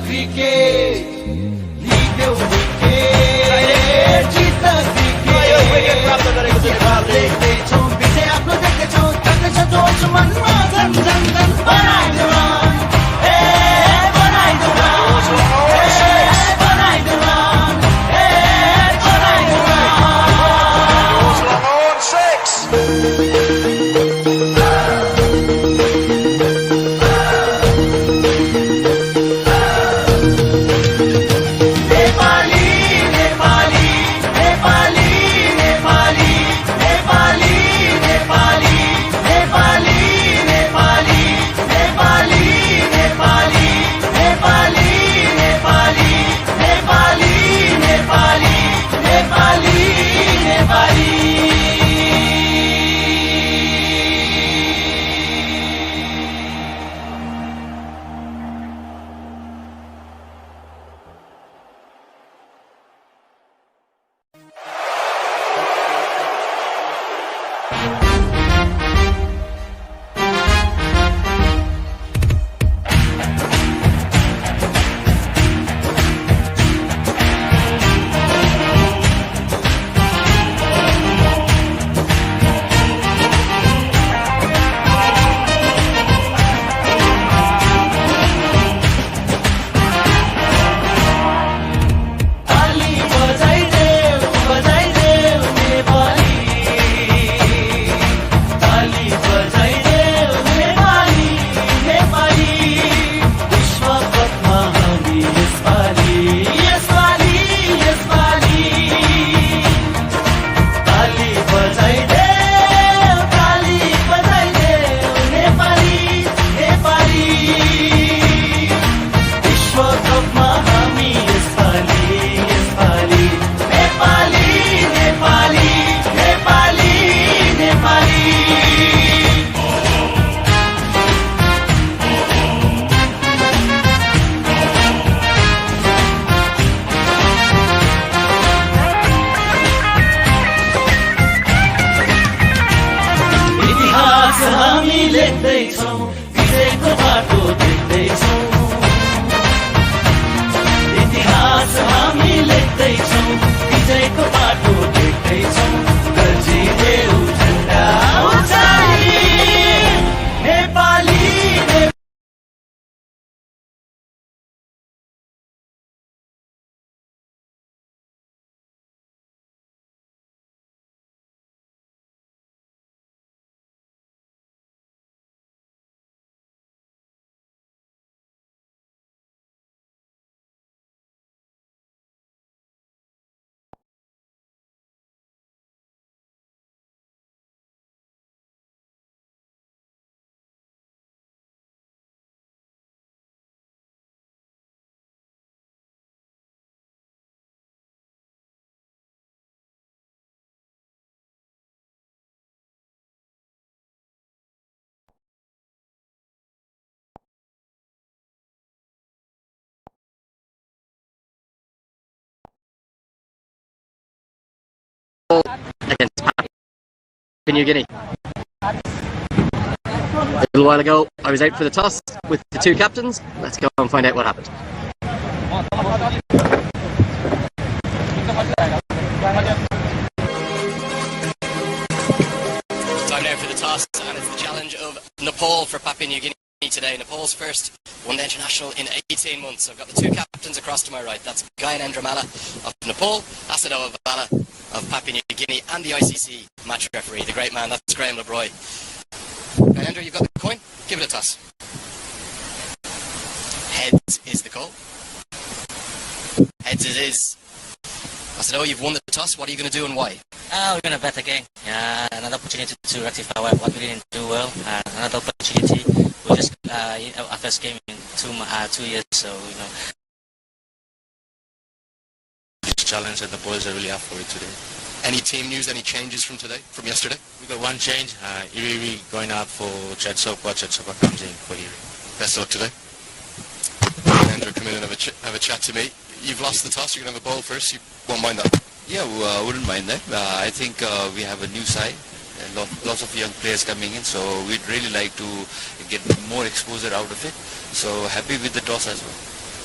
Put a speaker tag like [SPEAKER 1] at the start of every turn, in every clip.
[SPEAKER 1] Cricket लिग्यौ wicket जित्छ cricket देख्दैछौ विजय आफ्नो देख्दैछौ थाक्दैछ जोस मनमा झन झन झन बनाइदेऊ रन बनाइदेऊ रन बनाइदेऊ रन बनाइदेऊ
[SPEAKER 2] Against Papua New Guinea. A little while ago, I was out for the toss with the two captains. Let's go and find out what happened. Time now for the toss, and it's the challenge of Nepal for Papua New Guinea today. Nepal's first one-day international in 18 months. I've got the two captains across to my right. That's Gyanendra Malla of Nepal, Asadov Vala of Papua New Guinea, and the ICC match referee, the great man, that's Graham LeBroy. Gyanendra, you've got the coin. Give it a toss. Heads is the call. Heads it is. Asadov, you've won the toss. What are you going to do and why?
[SPEAKER 3] We're going to bet again. Another opportunity to rectify what we didn't do well. Another opportunity. We just our first game in 2 years, so
[SPEAKER 4] challenge that the boys are really up for it today.
[SPEAKER 5] Any team news, any changes from yesterday?
[SPEAKER 4] We got one change. Iri going out for Chetsopa. Chetsopa comes in for Iri.
[SPEAKER 5] Best of luck today. Andrew, come in and have a chat to me. You've lost the toss. You're going to have a ball first. You won't mind that?
[SPEAKER 6] Yeah, wouldn't mind that. I think we have a new side. Lots of young players coming in, so we'd really like to get more exposure out of it. So happy with the toss as well.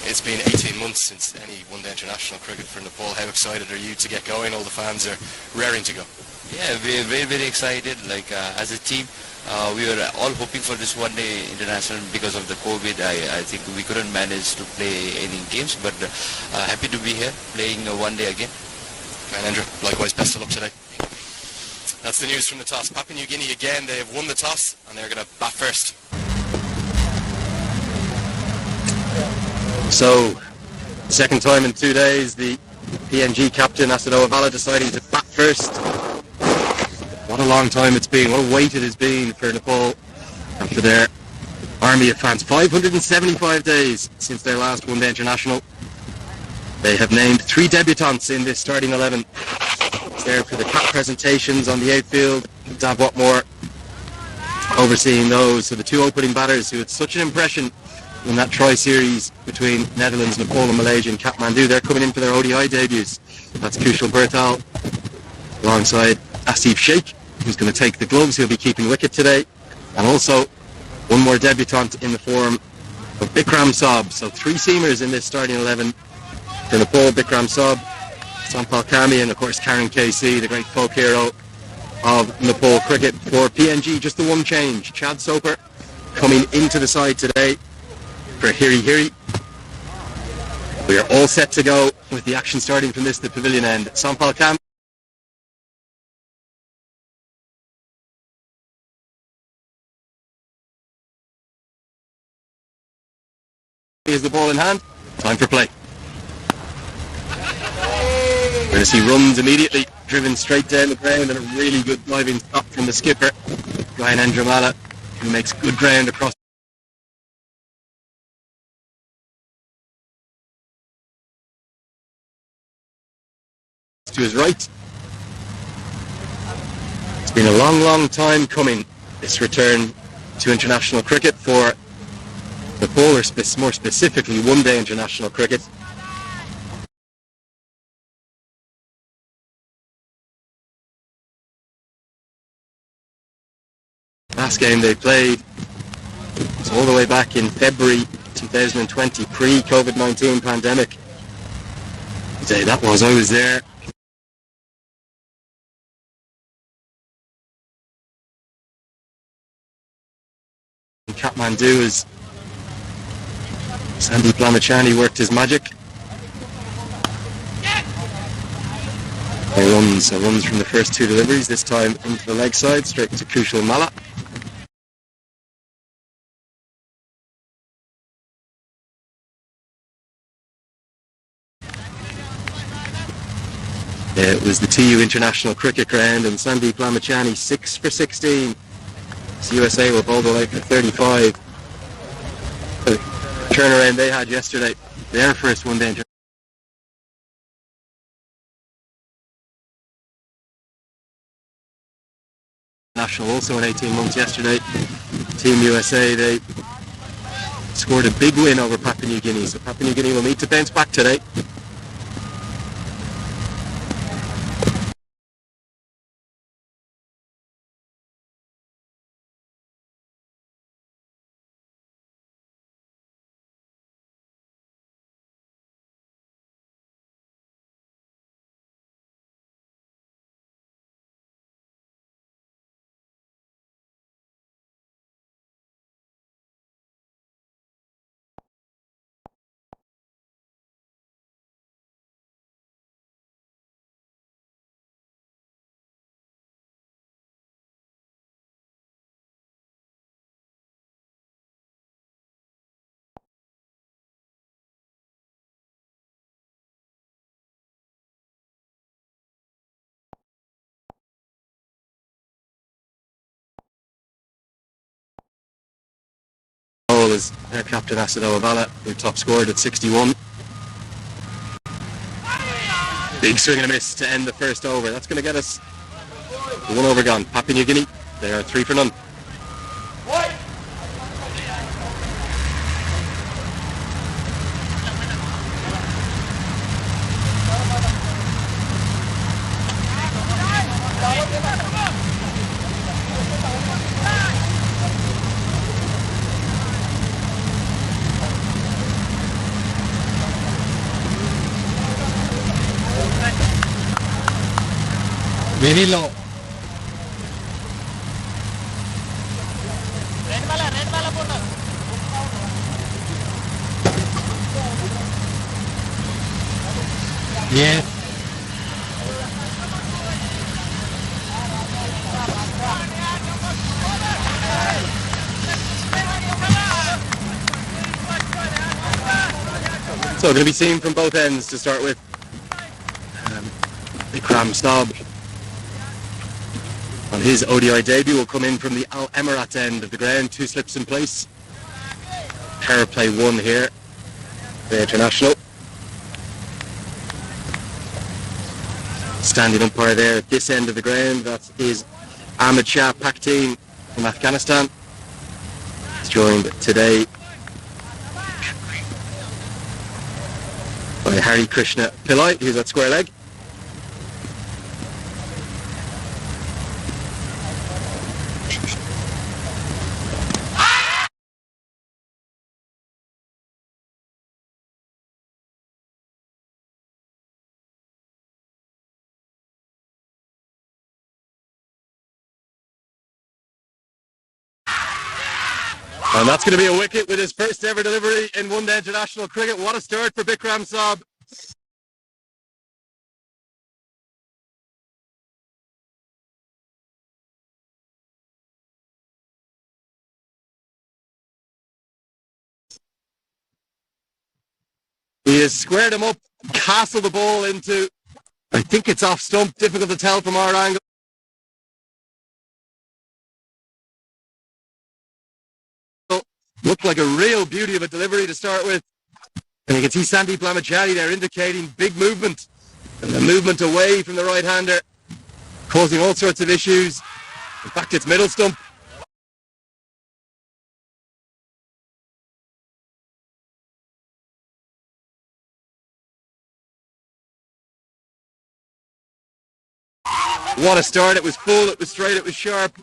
[SPEAKER 5] It's been 18 months since any one-day international cricket for Nepal. How excited are you to get going? All the fans are raring to go.
[SPEAKER 6] Yeah, we're very, very excited. Like as a team, we were all hoping for this one-day international because of the COVID. I think we couldn't manage to play any games, but happy to be here playing one day again.
[SPEAKER 5] And Andrew, likewise, best of luck today. That's the news from the toss. Papua New Guinea again, they have won the toss and they're going to bat first.
[SPEAKER 7] So, second time in 2 days, the PNG captain, Asadoa Bala, deciding to bat first. What a long time it's been, what a wait it has been for Nepal after their army of fans. 575 days since their last one-day international. They have named 3 debutants in this starting 11. It's there for the cap presentations on the outfield. Dav Watmore overseeing those. So the 2 opening batters who had such an impression in that tri-series between Netherlands, Nepal and Malaysia in Kathmandu. They're coming in for their ODI debuts. That's Kushal Berthal alongside Asif Sheikh, who's going to take the gloves. He'll be keeping wicket today. And also one more debutant in the form of Bikram Saab. So 3 seamers in this starting 11 for Nepal: Bikram Saab, Sampal Kami, and of course Karen KC, the great folk hero of Nepal cricket. For PNG, just the one change. Chad Soper coming into the side today for Hiri Hiri. We are all set to go with the action starting from the pavilion end. Sampal Kami is the ball in hand. Time for play. We're going to see runs immediately, driven straight down the ground, and a really good diving stop from the skipper, Ryan Andramala, who makes good ground across. To his right. It's been a long, long time coming, this return to international cricket for Nepal, or more specifically one-day international cricket. Last game they played was all the way back in February 2020, pre-COVID-19 pandemic. The day that was, I was there. In Kathmandu, as Sandeep Lamachani worked his magic. Runs from the first 2 deliveries, this time into the leg side, straight to Kushal Mala. It was the TU International Cricket Ground, and Sandeep Lamachani 6 for 16. So USA were bowled away for 35. The turnaround they had yesterday, their first one-day international, also in 18 months yesterday. Team USA, they scored a big win over Papua New Guinea, so Papua New Guinea will need to bounce back today. Is their captain Asadoa Bala, who top scored at 61. Big swing and a miss to end the first over. That's going to get us the 1 over gone. Papua New Guinea, they are 3 for none. Very low. Yes. So going to be seen from both ends to start with. Ikram Snob on his ODI debut will come in from the Al Emirat end of the ground. 2 slips in place. Power play 1 here. The international. Standing umpire there at this end of the ground, that is Ahmed Shah Pakhtun from Afghanistan. He's joined today by Hari Krishna Pillai, who's at square leg. And that's going to be a wicket with his first ever delivery in one-day international cricket. What a start for Bikram Saab. He has squared him up, castled the ball into, I think it's off stump, difficult to tell from our angle. Looked like a real beauty of a delivery to start with. And you can see Sandeep Lamachari there indicating big movement. And the movement away from the right-hander, causing all sorts of issues. In fact, it's middle stump. What a start. It was full, it was straight, it was sharp.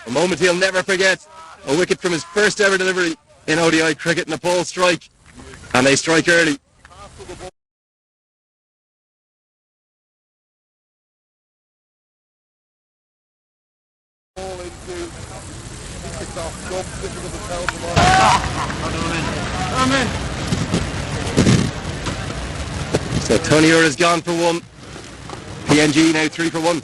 [SPEAKER 7] A moment he'll never forget. A wicket from his first ever delivery in ODI cricket. Nepal strike. And they strike early. So Tony Ur has gone for 1. PNG now 3 for 1.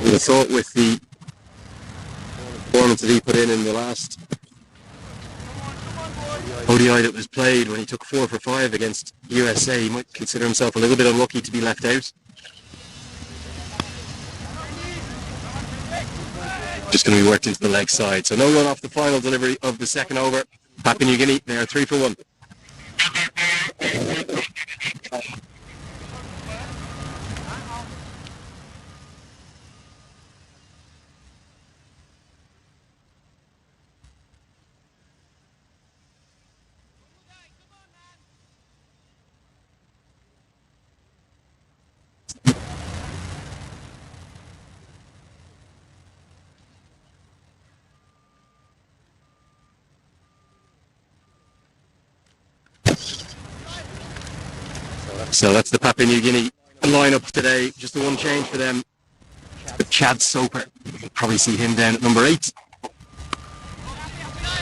[SPEAKER 7] I thought with the performance that he put in the last ODI that was played when he took 4 for 5 against USA, he might consider himself a little bit unlucky to be left out. Just going to be worked into the leg side. So no run off the final delivery of the second over. Papua New Guinea, they are 3 for 1. So that's the Papua New Guinea lineup today. Just the one change for them. But Chad Soper, you can probably see him down at number 8.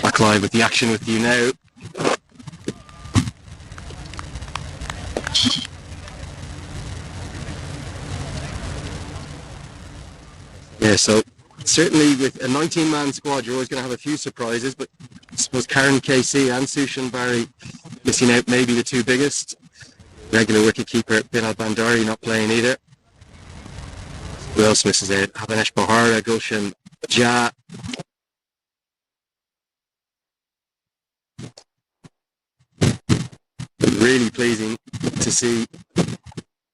[SPEAKER 7] Back live with the action with you now. Yeah, so certainly with a 19-man squad, you're always going to have a few surprises, but I suppose Karen KC and Sushan Barry missing out maybe the two biggest. Regular wicketkeeper Binal Bandari not playing either. Who else misses out? Ngcabinash Bohara, Gulshan Ja. Really pleasing to see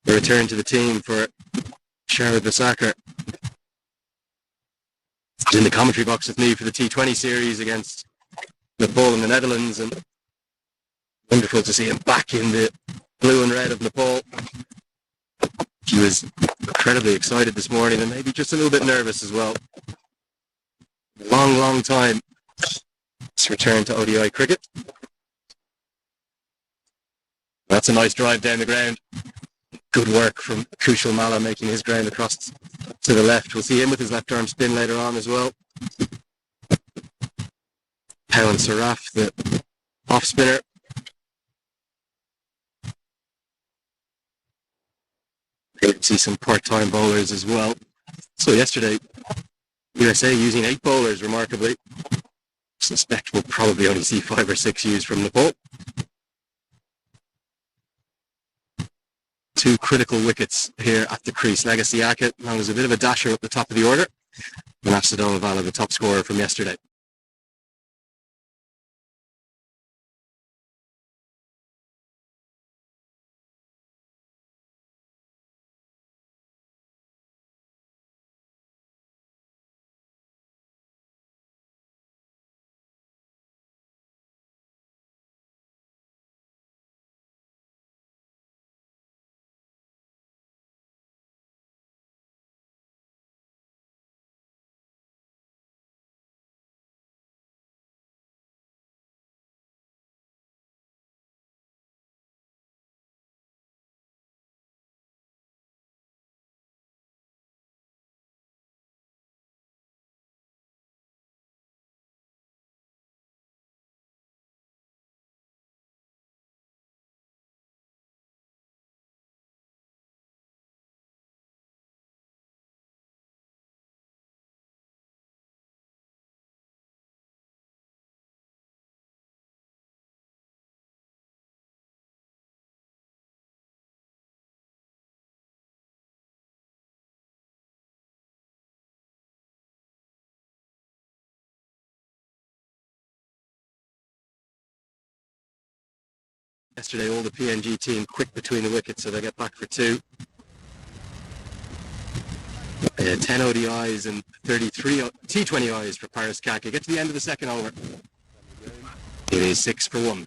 [SPEAKER 7] the return to the team for Sharad Vasakar. He's in the commentary box with me for the T20 series against Nepal and the Netherlands, and wonderful to see him back in the blue and red of Nepal. He was incredibly excited this morning and maybe just a little bit nervous as well. Long time to return to ODI cricket. That's a nice drive down the ground. Good work from Kushal Malla making his ground across to the left. We'll see him with his left arm spin later on as well. Pawan Saraf, the off spinner. You can see some part-time bowlers as well. So yesterday, USA using 8 bowlers, remarkably. Suspect we'll probably only see 5 or 6 used from Nepal. 2 critical wickets here at the crease. Legacy Ackett, now was a bit of a dasher up the top of the order. And Asadol Vala, the top scorer from yesterday. Yesterday, all the PNG team quick between the wickets, so they get back for 2. 10 ODIs and 33 T20Is for Paris Kaka. Get to the end of the second over. It is 6 for 1.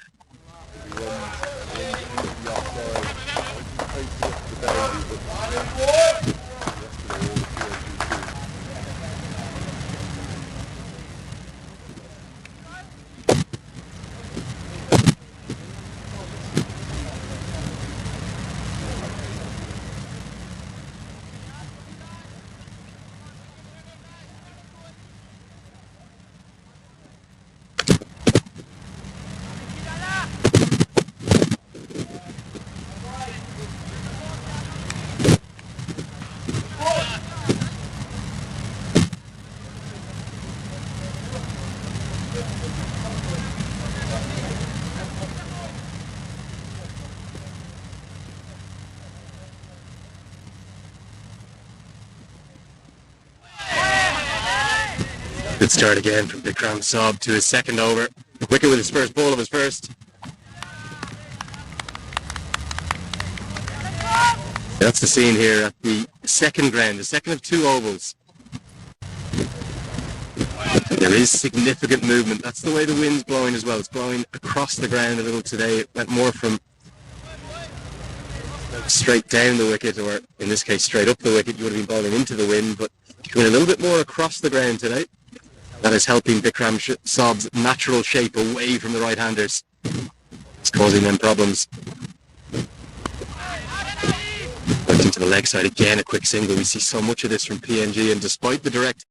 [SPEAKER 7] Good start again from Bikram Saab to his second over. Wicket with his first ball of his first. That's the scene here at the second ground, the second of two ovals. There is significant movement. That's the way the wind's blowing as well. It's blowing across the ground a little today. It went more from straight down the wicket, or in this case straight up the wicket. You would have been bowling into the wind, but going a little bit more across the ground today. That is helping Bikram Saab's natural shape away from the right-handers. It's causing them problems. Went into the leg side again, a quick single. We see so much of this from PNG, and despite the direct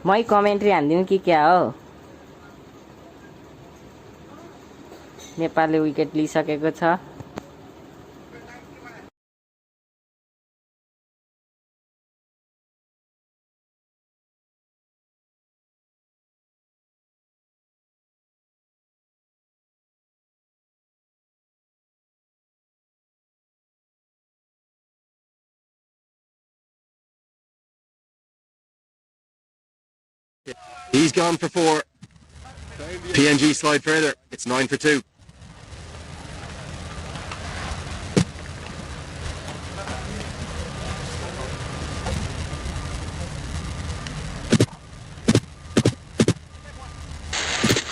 [SPEAKER 8] मै commentary हान्दिनु कि क्या हो? नेपालले wicket लिइसकेको छ।
[SPEAKER 7] He's gone for 4. PNG slide further. It's 9 for 2.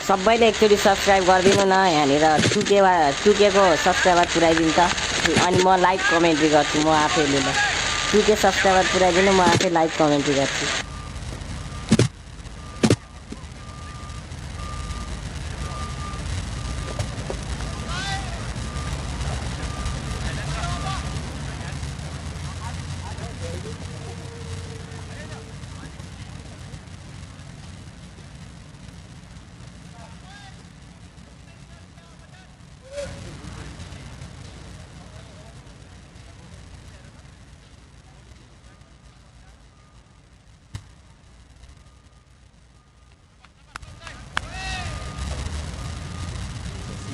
[SPEAKER 8] सबैले एकचोटि subscribe गरिदिनु न। यहाँनिर टुकेको सब्स्क्राइबर पुऱ्याइदिनु त। अनि म लाइभ कमेन्ट्री गर्छु म आफैले। ल टुके सब्स्क्राइबर पुऱ्याइदिनु, म आफै लाइभ कमेन्ट्री गर्छु।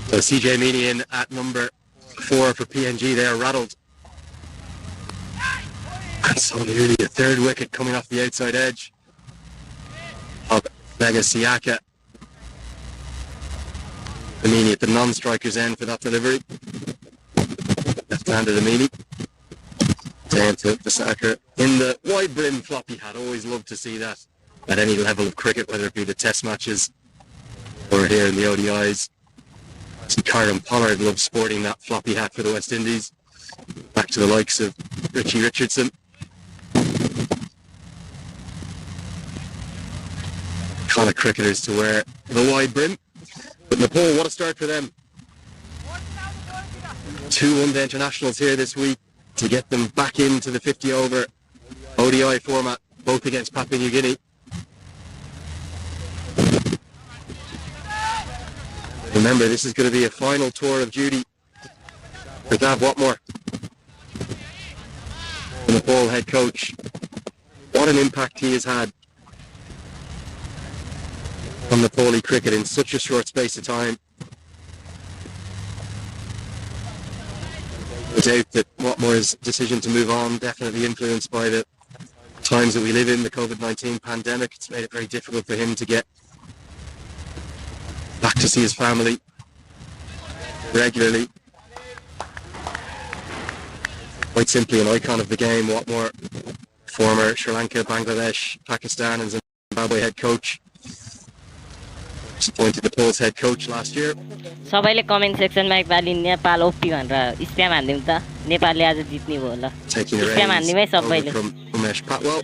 [SPEAKER 7] So CJ Meany in at number 4 for PNG there, rattled. And so nearly a third wicket coming off the outside edge of Mega Siaka. Amini at the non-striker's end for that delivery. Left-handed Amini. Down to Visakar in the wide brim floppy hat. Always love to see that at any level of cricket, whether it be the test matches or here in the ODIs. See, Kieran Pollard loves sporting that floppy hat for the West Indies. Back to the likes of Richie Richardson. Kind of cricketers to wear the wide brim. But Nepal, what a start for them. 2 one-day internationals here this week to get them back into the 50-over ODI format, both against Papua New Guinea. Remember, this is going to be a final tour of duty for Dav Watmore, the Nepal head coach. What an impact he has had on Nepali cricket in such a short space of time. No doubt that Watmore's decision to move on definitely influenced by the times that we live in, the COVID-19 pandemic. It's made it very difficult for him to get back to see his family regularly. Quite simply an icon of the game, Watmore, former Sri Lanka, Bangladesh, Pakistan and Zimbabwe head coach. Appointed the Nepal's head coach last year.
[SPEAKER 8] सबैले comment सेक्सनमा एकपालि Nepal OP भनेर spam हान्दिउँ त नेपालले आज जित्ने भयो ल spam हान्दिमै सबैले
[SPEAKER 7] From Umesh Patwell.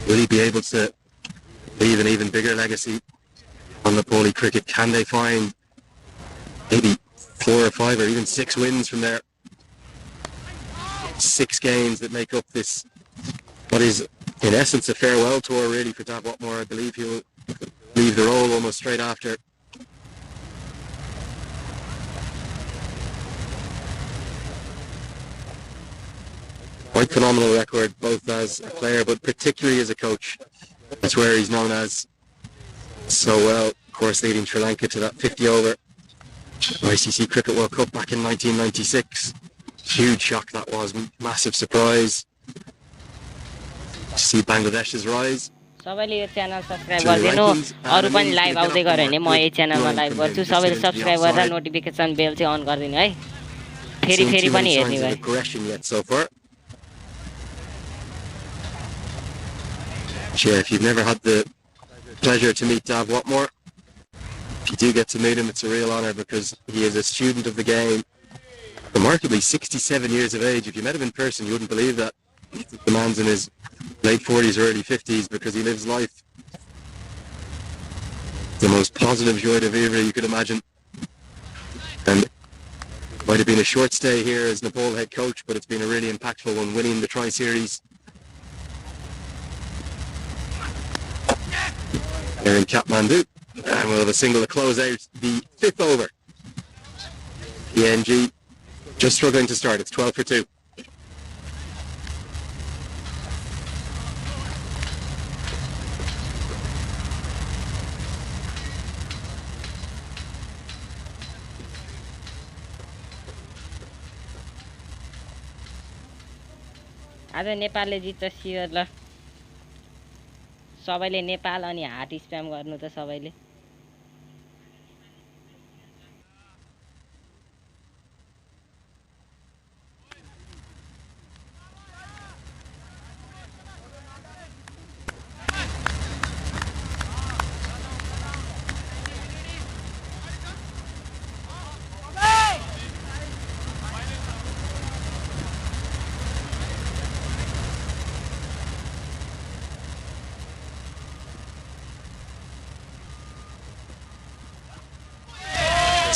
[SPEAKER 7] Will he be able to leave an even bigger legacy on Nepali cricket? Can they find maybe 4 or 5 or even 6 wins from their 6 games that make up this, what is in essence a farewell tour really for Dav Watmore? I believe he'll leave the role almost straight after. Quite phenomenal record, both as a player but particularly as a coach. That's where he's known as so well. Of course, leading Sri Lanka to that 50-over ICC Cricket World Cup back in 1996. Huge shock that was, massive surprise to see Bangladesh's rise.
[SPEAKER 8] सबैले यो channel subscribe गरिदिनु अरु पनि live आउँदै गयो भने म यही च्यानलमा लाइभ गर्छु सबैले सब्स्क्राइब गरेर नोटिफिकेसन बेल चाहिँ अन गरिदिनु है फेरि फेरि पनि हेर्ने भए
[SPEAKER 7] Yeah, if you've never had the pleasure to meet Dav Watmore, if you do get to meet him, it's a real honour because he is a student of the game. Remarkably 67 years of age. If you met him in person, you wouldn't believe that. The man's in his late 40s or early 50s because he lives life the most positive joie de vivre you could imagine. And it might have been a short stay here as Nepal head coach, but it's been a really impactful one, winning the Tri-Series here in Kathmandu. And we'll have a single to close out the 5th over. PNG just struggling to start. It's 12 for 2.
[SPEAKER 8] आज नेपालले जित्छ share ल सबैले नेपाल अनि heart spam गर्नु त सबैले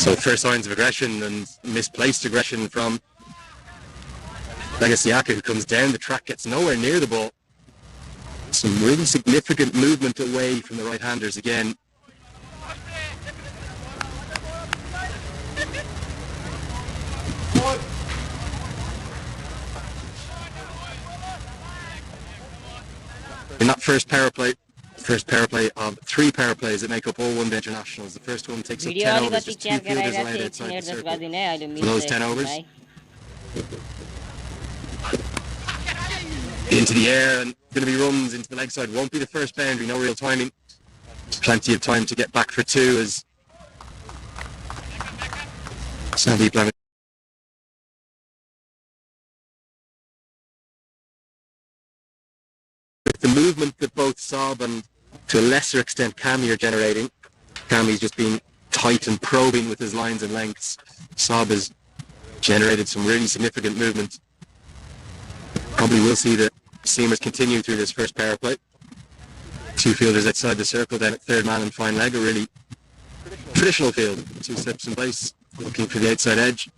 [SPEAKER 7] So first signs of aggression and misplaced aggression from Legasiaka, who comes down the track, gets nowhere near the ball. Some really significant movement away from the right-handers again. In that first power play, First power play of 3 power plays that make up all one-day internationals. The first one takes up
[SPEAKER 8] video
[SPEAKER 7] 10 overs,
[SPEAKER 8] अलिकति
[SPEAKER 7] just 2
[SPEAKER 8] care
[SPEAKER 7] fielders
[SPEAKER 8] गराइरहेको
[SPEAKER 7] allowed
[SPEAKER 8] छु,
[SPEAKER 7] outside
[SPEAKER 8] एकछिन
[SPEAKER 7] the
[SPEAKER 8] adjust
[SPEAKER 7] circle.
[SPEAKER 8] गरिदिनु है, अहिले
[SPEAKER 7] For those
[SPEAKER 8] मिल्छ
[SPEAKER 7] 10
[SPEAKER 8] एकछिन
[SPEAKER 7] overs.
[SPEAKER 8] भाइ।
[SPEAKER 7] Into the air, and going to be runs into the leg side. Won't be the first boundary, no real timing. Plenty of time to get back for 2 as Sandeep Lemon. With the movement that both Saab and to a lesser extent Cami are generating, Cami's just been tight and probing with his lines and lengths. Saab has generated some really significant movement. Probably will see the seamers continue through this first power play. 2 fielders outside the circle, then at third man and fine leg, a really traditional field. 2 steps in place, looking for the outside edge.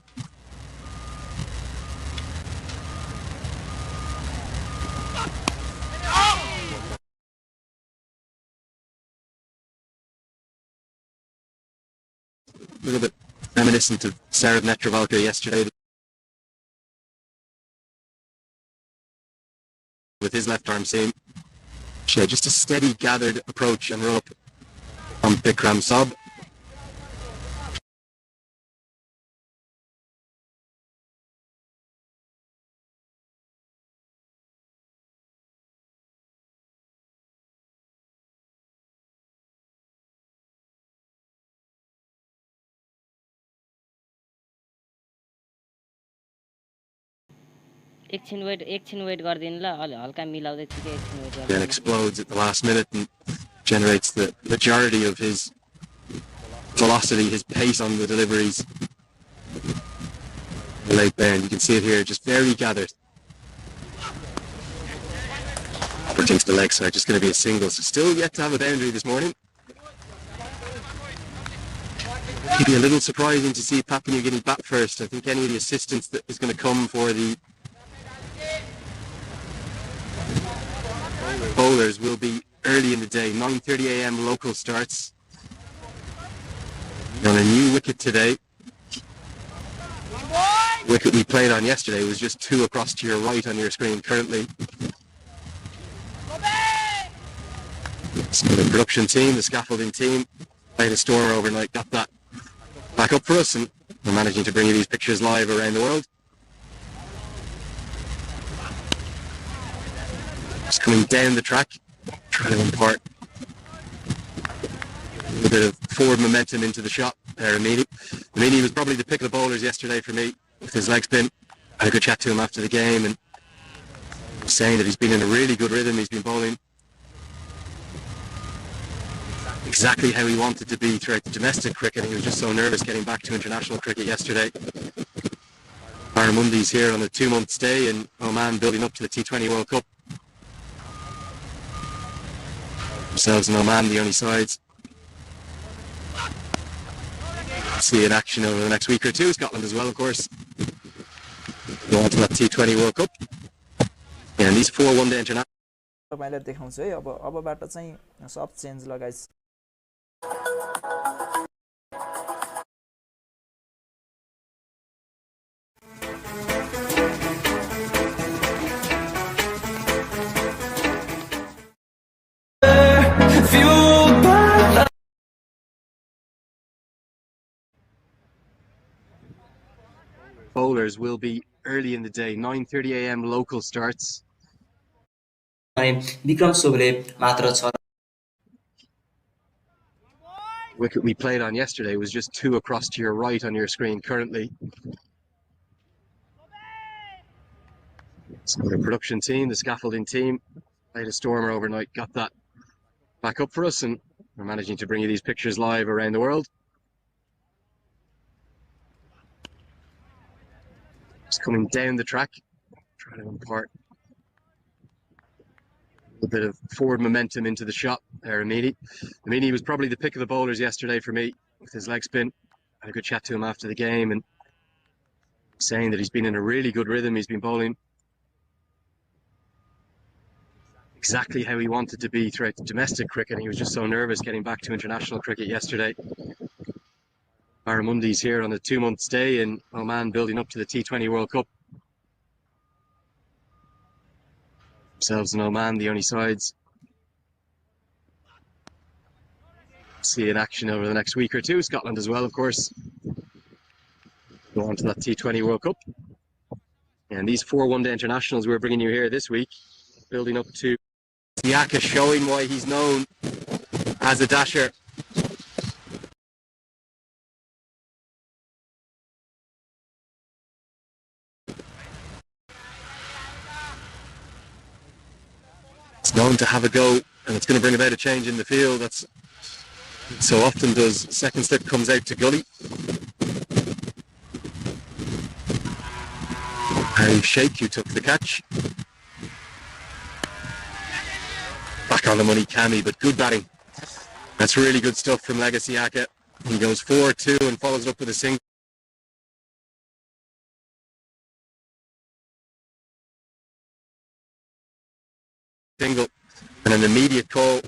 [SPEAKER 7] A little bit reminiscent of Sarah Netravalka yesterday with his left arm seam. She had just a steady gathered approach and run up on Bikram Saab.
[SPEAKER 8] एकछिन wait गरिदिनु ल, अलि हल्का मिलाउँदै छु कि एकछिन wait
[SPEAKER 7] Then
[SPEAKER 8] गरिदिनु।
[SPEAKER 7] explodes at the last minute and generates the majority of his velocity, his pace on the deliveries. The late bend, you can see it here, just very gathered. Upper takes the leg side, just going to be a single, so still yet to have a boundary this morning. It'd be a little surprising to see Papua New Guinea bat first. I think any of the assistance that is going to come for the bowlers will be early in the day. 9:30 a.m. local starts. On a new wicket today. Wicket we played on yesterday was just 2 across to your right on your screen currently. So the production team, the scaffolding team, played a storm overnight, got that back up for us, and we're managing to bring you these pictures live around the world. Just coming down the track, trying to impart a little bit of forward momentum into the shot there, Amini. Amini was probably the pick of the bowlers yesterday for me with his leg spin. I had a good chat to him after the game and saying that he's been in a really good rhythm. He's been bowling exactly how he wanted to be throughout the domestic cricket. He was just so nervous getting back to international cricket yesterday. Baramundi's here on a 2-month stay in Oman, building up to the T20 World Cup. Themselves and Oman, the only sides. See in action over the next week or 2. Scotland as well, of course. Go on to that T20 World Cup. Yeah, and these 4 one-day international.
[SPEAKER 9] तपाईलाई देखाउँछु है। अबबाट चाहिँ सब change लगाइस।
[SPEAKER 7] Bowlers will be early in the day. 9:30 a.m. local starts.
[SPEAKER 10] Vikram सोबले मात्र 6
[SPEAKER 7] Wicket we played on yesterday was just 2 across to your right on your screen currently. So the production team, the scaffolding team, played a stormer overnight, got that back up for us, and we're managing to bring you these pictures live around the world. Just coming down the track, trying to impart a bit of forward momentum into the shot there, Amini. Amini was probably the pick of the bowlers yesterday for me with his leg spin. I had a good chat to him after the game and saying that he's been in a really good rhythm. He's been bowling exactly how he wanted to be throughout the domestic cricket. He was just so nervous getting back to international cricket yesterday. Baramundi's here on a 2-month stay in Oman, building up to the T20 World Cup. Themselves and Oman, the only sides. see in action over the next week or two. Scotland as well, of course. Go on to that T20 World Cup. And these 4 one-day internationals we're bringing you here this week, building up to Yaka, showing why he's known as a dasher. It's known to have a go, and it's going to bring about a change in the field. That's so often does. Second slip comes out to Gully. Harry Shake, who took the catch. Back on the money, Cammy, but good batting. That's really good stuff from Legacy Aka. He goes 4-2 and follows it up with a single. And an immediate call.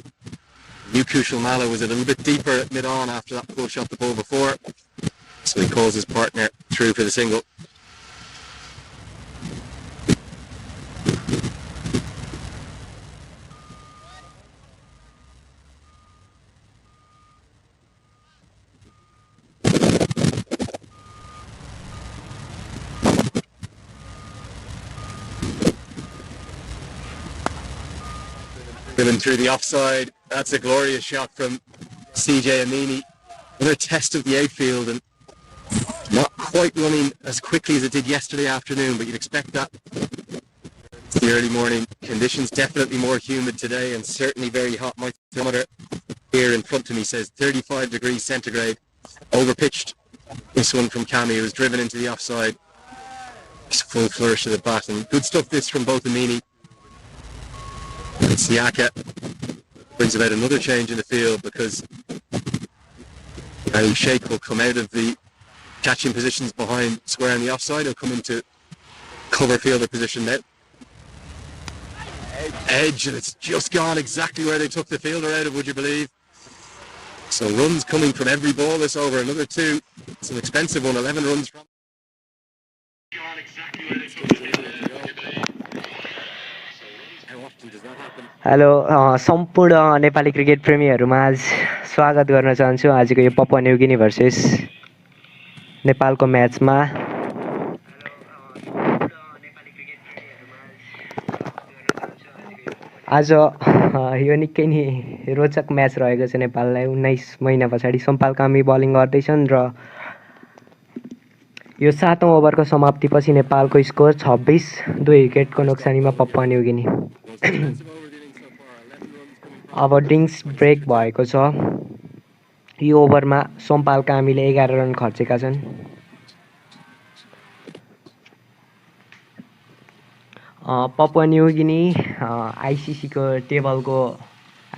[SPEAKER 7] New Kushal Mala was a little bit deeper at mid-on after that pull shot the ball before. So he calls his partner through for the single. Driven through the offside. That's a glorious shot from CJ Amini. Another test of the outfield, and not quite running as quickly as it did yesterday afternoon, but you'd expect that. It's the early morning conditions, definitely more humid today and certainly very hot. My thermometer here in front of me says 35 degrees centigrade. Overpitched this one from Cammy, who was driven into the offside. Just full flourish of the bat, and good stuff this from both Amini. Siaka brings about another change in the field because now Sheikh will come out of the catching positions behind square on the offside. He'll come into cover fielder position now. Edge, and it's just gone exactly where they took the fielder out of, would you believe? So runs coming from every ball this over. Another 2. It's an expensive one, 11 runs from.
[SPEAKER 11] Hello सम्पूर्ण Nepali cricket प्रेमीहरूमा आज स्वागत गर्न चाहन्छु आजको यो Papua New गिनी versus नेपालको म्याचमा। आज यो निकै नै रोचक म्याच रहेको छ। नेपाललाई 19 महिना पछाडि सम्पाल कामी बलिङ गर्दैछन् र यो 7औं ओभरको समाप्तिपछि नेपालको स्कोर 26, 2 विकेटको नोक्सानीमा पपुवा न्यू गिनी। अब डिङ्स ब्रेक भएको छ। यो ओभरमा सम्पाल कामीले 11 रन खर्चेका छन्। पपुवा न्यू गिनी आइसिसीको टेबलको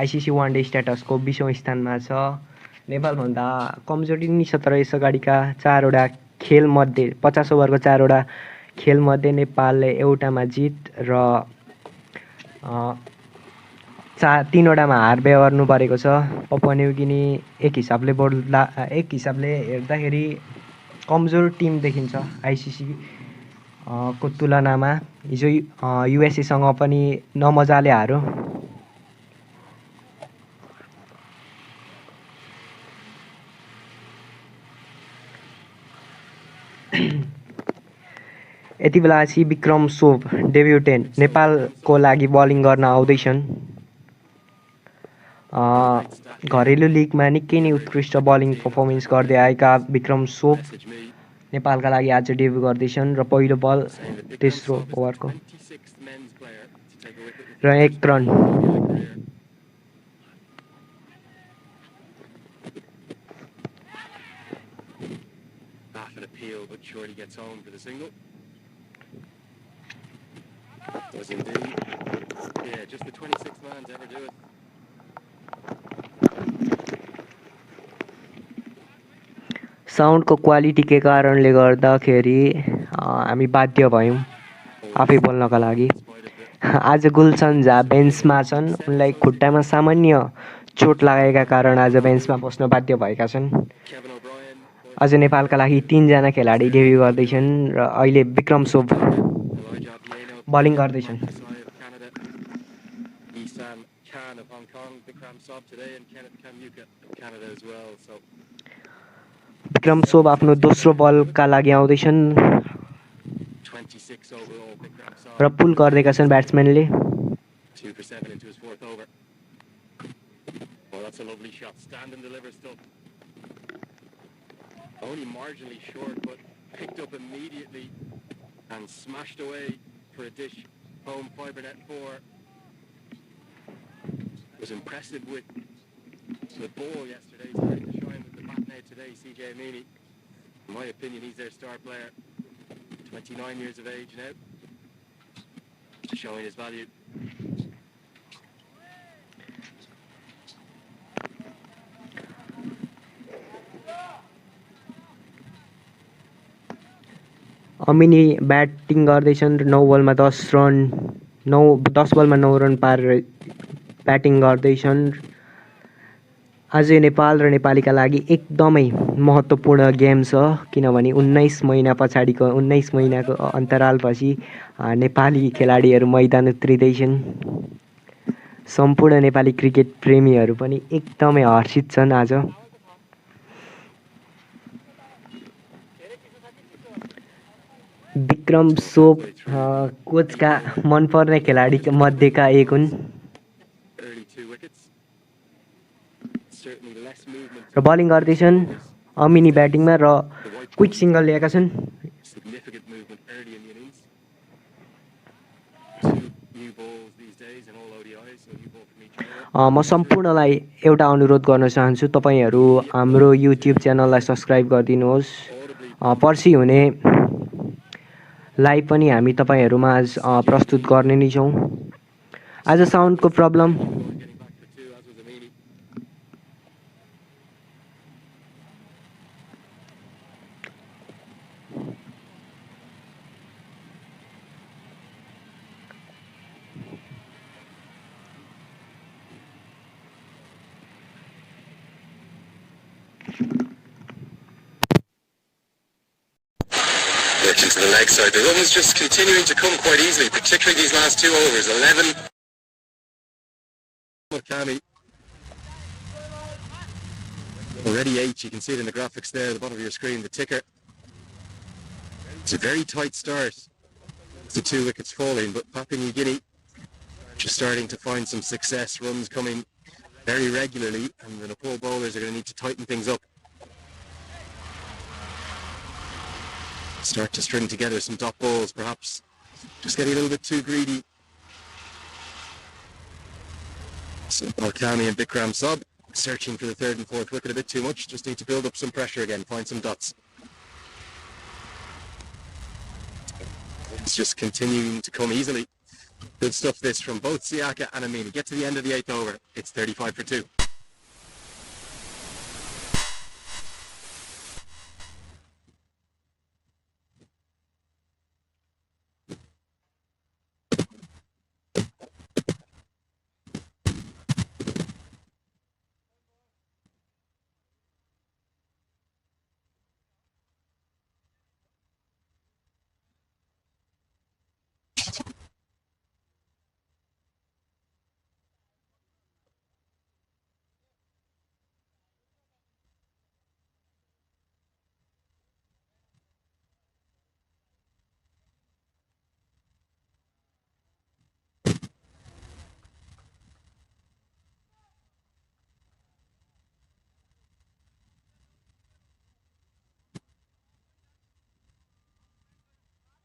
[SPEAKER 11] आइसिसी वान डे स्ट्याटसको 20औं स्थानमा छ। नेपालभन्दा कमजोरी नै छ, तर यस अगाडिका 4वटा खेलमध्ये 50 ओभरको 4वटा खेलमध्ये नेपालले एउटामा जित र 3वटामा हार बेहोर्नु परेको छ। पपुवा न्यू गिनी एक हिसाबले हेर्दाखेरि कमजोर टिम देखिन्छ आइसिसी को तुलनामा। हिजो युएसएसँग पनि नमजाले हार्यो। यति बेला चाहिँ विक्रम सोभ डेब्युटेन्ट नेपालको लागि बलिङ गर्न आउँदैछन्। घरेलु लिगमा निकै नै उत्कृष्ट बलिङ पर्फर्मेन्स गर्दै आएका विक्रम सोभ नेपालका लागि आज डेब्यु गर्दैछन् र पहिलो बल तेस्रो ओभरको र 1 run.
[SPEAKER 7] Was indeed. Yeah, just the 26th man to ever do it.
[SPEAKER 11] साउन्डको क्वालिटीकै कारणले गर्दाखेरि हामी बाध्य भयौँ आफै बोल्नका लागि। आज गुलसन झा बेन्चमा छन्। उनलाई खुट्टामा सामान्य चोट लागेका कारण आज बेन्चमा बस्न बाध्य भएका छन्। आज नेपालका लागि 3 जना खेलाडी डेब्यु गर्दैछन् र अहिले विक्रम सोभ bowling गर्दैछन्।
[SPEAKER 7] Khan of Hong Kong, Bikram Sob today, and Kenneth Kamuka of Canada as well. So
[SPEAKER 11] Vikram सोब आफ्नो दोस्रो बलका लागि आउँदैछन्
[SPEAKER 7] 26 overall, Bikram Sob.
[SPEAKER 11] र पुल गरिदिएका छन् ब्याट्सम्यानले
[SPEAKER 7] 2 for 7 into his fourth over. Oh, that's a lovely shot. Stand and deliver still. Only marginally short, but picked up immediately and smashed away for a dish home fibre net 4. Was impressive with the ball yesterday, starting to shine with the bat now today, CJ Amini. In my opinion, he's their star player. 29 years of age now. Showing his value.
[SPEAKER 11] Amini batting गर्दैछन् 9 बलमा 10 run 10 बलमा 9 run पारेर batting गर्दैछन् आज नेपाल र नेपालीका लागि एकदमै महत्त्वपूर्ण game छ किनभने 19 महिना पछाडिको 19 महिनाको अन्तरालपछि नेपाली खेलाडीहरू मैदान उत्रिँदैछन् सम्पूर्ण नेपाली क्रिकेट प्रेमीहरू पनि एकदमै हर्षित छन् आज विक्रम सोप कोचका मनपर्ने खेलाडी मध्येका एक हुन् र बलिङ गर्दैछन् अमिनी ब्याटिङमा र क्विक सिङ्गल ल्याएका छन् म सम्पूर्णलाई एउटा अनुरोध गर्न चाहन्छु तपाईहरू हाम्रो युट्युब च्यानललाई सब्स्क्राइब गरिदिनुहोस् पर्सि हुने लाइभ पनि हामी तपाईहरुमा आज प्रस्तुत गर्ने नै छौं आज साउन्डको problem
[SPEAKER 7] To the leg side. The runs just continuing to come quite easily, particularly these last 2 overs. 11. Kami. Already 8. You can see it in the graphics there at the bottom of your screen, the ticker. It's a very tight start. It's the 2 wickets falling, but Papua New Guinea just starting to find some success. Runs coming very regularly, and the Nepal bowlers are going to need to tighten things up. Start to string together some dot balls, perhaps just getting a little bit too greedy. So Balkami and Bikram Sob searching for the 3rd and 4th wicket a bit too much. Just need to build up some pressure again, find some dots. It's just continuing to come easily. Good stuff this from both Siaka and Amini. Get to the end of the 8th over. It's 35 for 2.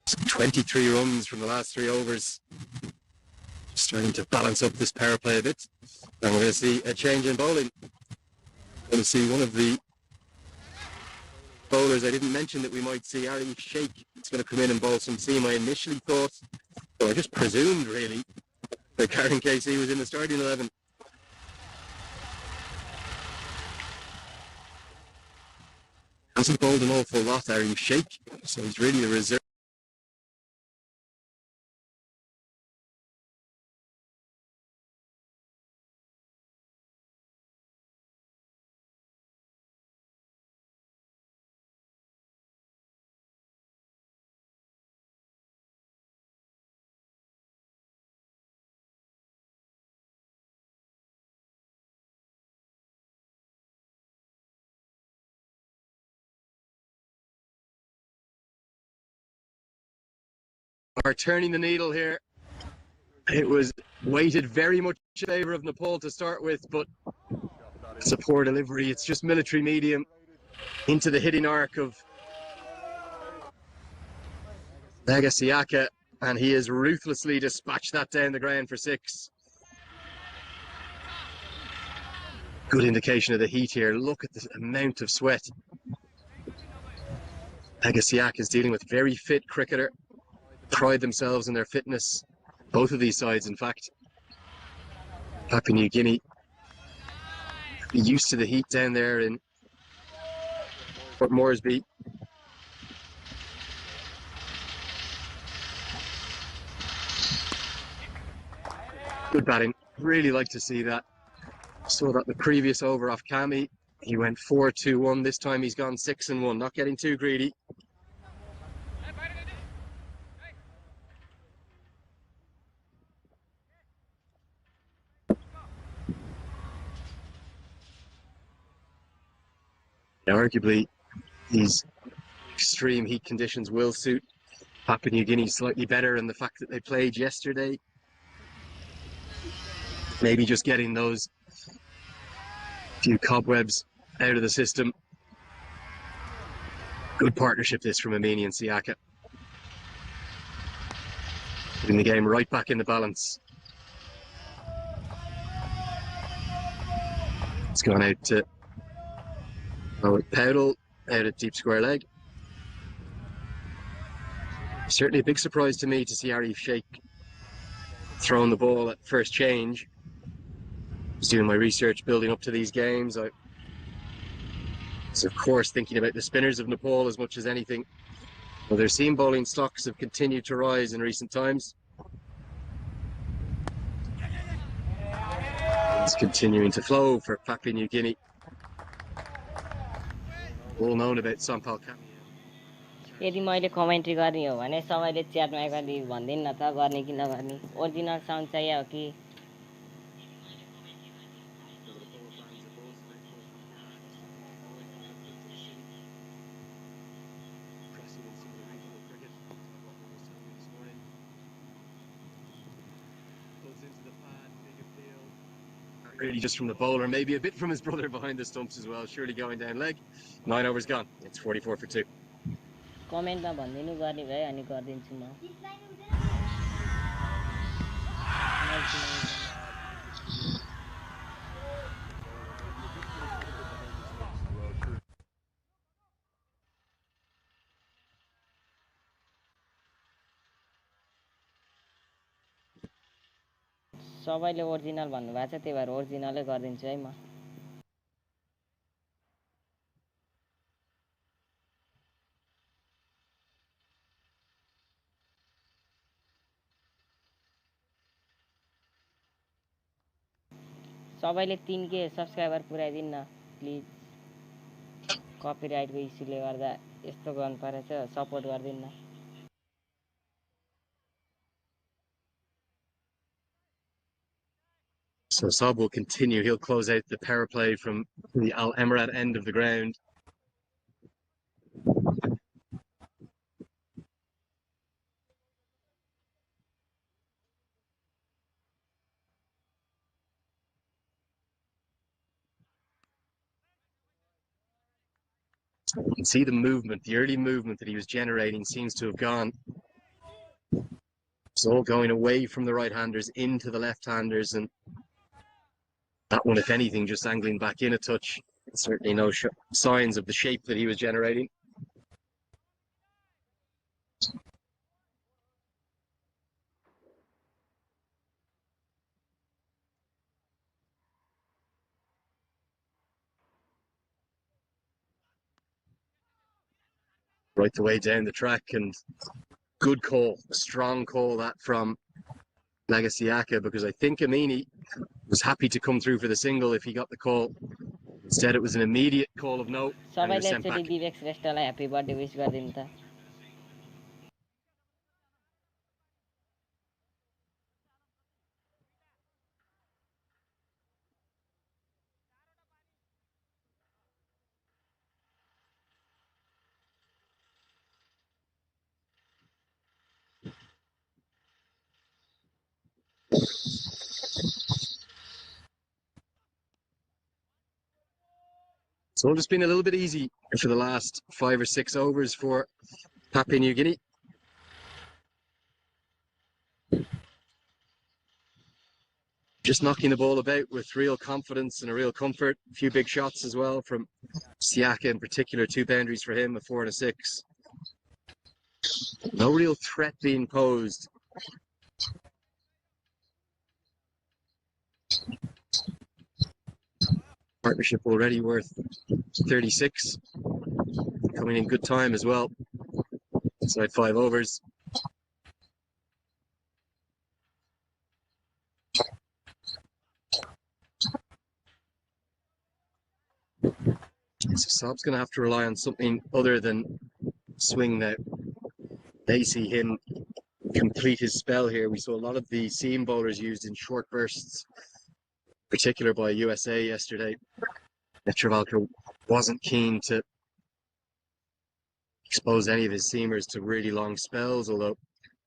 [SPEAKER 7] Some 23 runs from the last 3 overs. Just starting to balance up this power play a bit. And we're going to see a change in bowling. We're going to see one of the bowlers I didn't mention that we might see, Arif Sheikh. It's going to come in and bowl some seam. I initially thought, or I just presumed really, that Karen Casey was in the starting 11. Hasn't bowled an awful lot, Arif Sheikh, so he's really the reserve. are turning the needle here. It was weighted very much in favour of Nepal to start with, but it's a poor delivery. It's just military medium into the hitting arc of Nagasiaka, and he has ruthlessly dispatched that down the ground for 6. Good indication of the heat here. Look at the amount of sweat. Nagasiaka is dealing with very fit cricketer. Pride themselves in their fitness. Both of these sides, in fact. Papua New Guinea used to the heat down there in Port Moresby. Good batting. Really like to see that. Saw that the previous over off Kami. He went 4-2-1. This time he's gone 6-1. Not getting too greedy. Now, arguably, these extreme heat conditions will suit Papua New Guinea slightly better, and the fact that they played yesterday, maybe just getting those few cobwebs out of the system. Good partnership this from Amini and Siaka. Putting the game right back in the balance. It's gone out to Powell out at deep square leg. Certainly a big surprise to me to see Arif Sheikh throwing the ball at first change. I was doing my research building up to these games. I was, of course, thinking about the spinners of Nepal as much as anything. Well, their seam bowling stocks have continued to rise in recent times. It's continuing to flow for Papua New Guinea. All known about Sampal Kami.
[SPEAKER 8] यदि मैले commentary गर्ने हो भने सबैले च्याटमा एकवारले भनिदिनु न त गर्ने कि नगर्ने ओरिजिनल साउन्ड चाहियो हो कि
[SPEAKER 7] Really just from the bowler, maybe a bit from his brother behind the stumps as well. Surely going down leg. 9 overs gone. It's 44 for 2.
[SPEAKER 8] कमेन्टमा भनिदिनु गर्ने भए अनि गरिदिन्छु म सबैले ओरिजिनल भन्नुभएको छ त्यही भएर ओरिजिनलै गरिदिन्छु है म सबैले 3K सब्स्क्राइबर पुर्याइदिनु न प्लिज कपिराइटको इस्युले गर्दा यस्तो गर्नु परेछ सपोर्ट गरिदिनु न
[SPEAKER 7] So Saab will continue. He'll close out the power play from the Al Emirat end of the ground. You can see the movement, the early movement that he was generating seems to have gone. It's all going away from the right-handers into the left-handers, and that one, if anything, just angling back in a touch. Certainly no signs of the shape that he was generating. Right the way down the track, and good call, a strong call that from Nagasiaka, because I think Amini was happy to come through for the single if he got the call. Instead, it was an immediate call of no, and he was
[SPEAKER 8] सबैले
[SPEAKER 7] sent
[SPEAKER 8] एकचोटि
[SPEAKER 7] back.
[SPEAKER 8] दिवेक श्रेष्ठलाई happy birthday wish गरिदिनु त
[SPEAKER 7] So it'll just been a little bit easy for the last 5 or 6 overs for Papua New Guinea. Just knocking the ball about with real confidence and a real comfort. A few big shots as well from Siaka in particular. 2 boundaries for him, a 4 and a 6. No real threat being posed. Partnership already worth 36. Coming in good time as well. Inside 5 overs. So Saab's going to have to rely on something other than swing now. They see him complete his spell here. We saw a lot of the seam bowlers used in short bursts, particular by USA yesterday. Netravalkar wasn't keen to expose any of his seamers to really long spells, although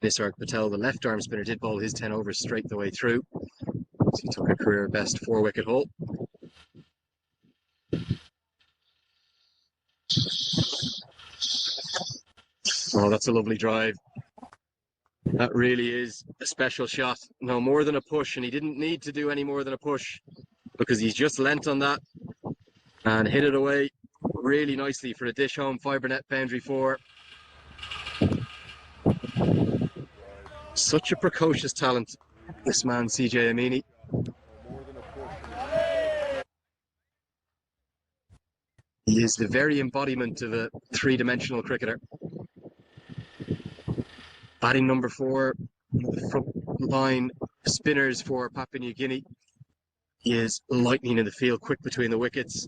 [SPEAKER 7] Nisarg Patel, the left arm spinner, did bowl his 10 overs straight the way through. So he took a career best 4-wicket haul. Oh, that's a lovely drive. That really is a special shot. No more than a push, and he didn't need to do any more than a push because he's just leant on that and hit it away really nicely for a dish home fibre net boundary 4. Such a precocious talent, this man CJ Amini. He is the very embodiment of a 3-dimensional cricketer. Batting number 4, the front line spinners for Papua New Guinea. He is lightning in the field, quick between the wickets.